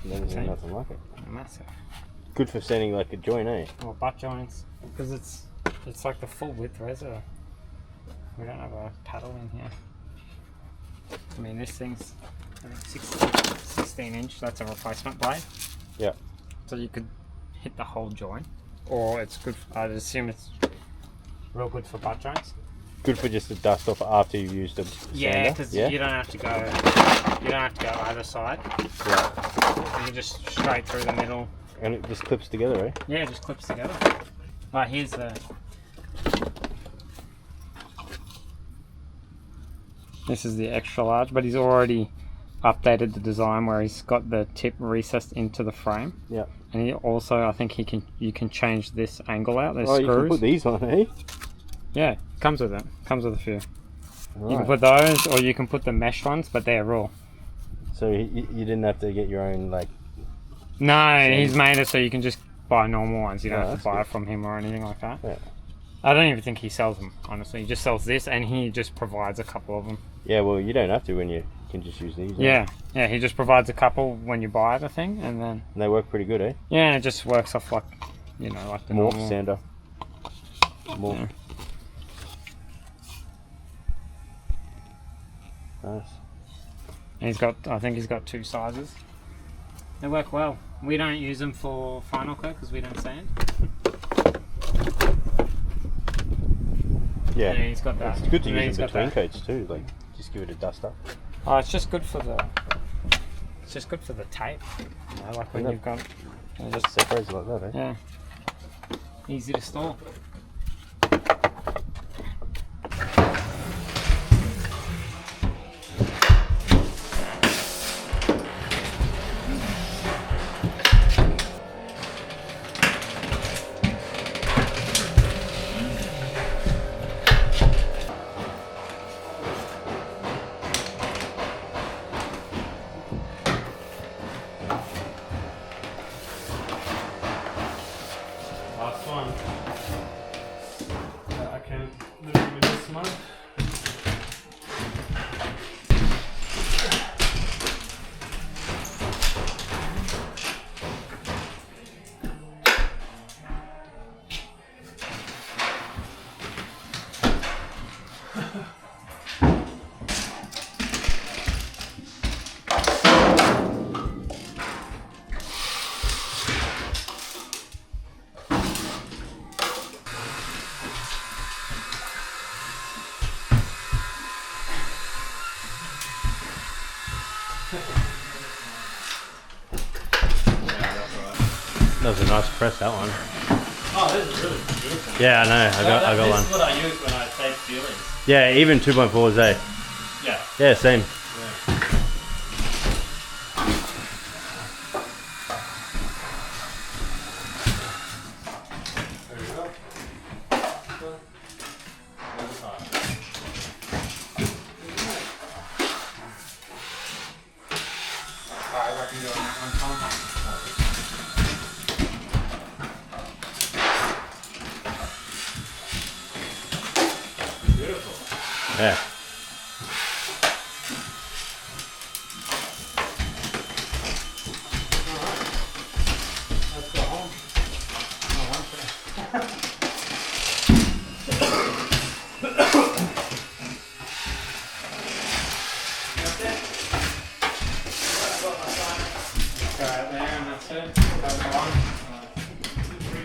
Never seen nothing like it. Massive. Good for sanding like a joint, eh? Or butt joints, because it's like the full width razor. We don't have a paddle in here. I mean, this thing's I think 16 inch. That's a replacement blade. Yeah. So you could hit the whole joint, or it's good. I'd assume it's real good for butt joints. Good for just to dust off after you've used the Yeah, because you don't have to go. You don't have to go either side. Yeah. You can just straight through the middle. And it just clips together, eh? Yeah, it just clips together. Right, here's the. This is the extra large, but he's already updated the design where he's got the tip recessed into the frame. Yeah. And he also, I think you can change this angle out. There's screws. You can put these on, eh? Yeah, comes with it. Comes with a few. Right. You can put those, or you can put the mesh ones, but they're raw. So you didn't have to get your own, like... No, he's made it so you can just buy normal ones. You don't have to buy good. it from him or anything like that. Yeah. I don't even think he sells them, honestly. He just sells this, and he just provides a couple of them. Yeah, well, you don't have to when you can just use these. Yeah, yeah, he just provides a couple when you buy the thing, and then... And they work pretty good, eh? Yeah, and it just works off like, you know, like the Morph normal... sander. Morph. Yeah. Nice. And I think he's got 2 sizes. They work well. We don't use them for final coat because we don't sand. Yeah, he's got that. It's good to Yeah, use he's in got between that. coats too. Like, just give it a dust up. Oh, it's just good for the... It's just good for the tape. You know, like when Yeah. you've got... It just separates like that, eh? Yeah. Easy to store. Last one. I can live with this one. That was a nice press, that one. Oh, this is really beautiful. Yeah, I know. I got one. This is what I use when I tape ceilings. Yeah, even 2.4s, eh? Yeah. Yeah, same. There you go. Alright, I can go on that one, Tom. Beautiful. Yeah. Alright. Let's go home. That's it. I've got my sign. Alright, there, and that's it. That's the one.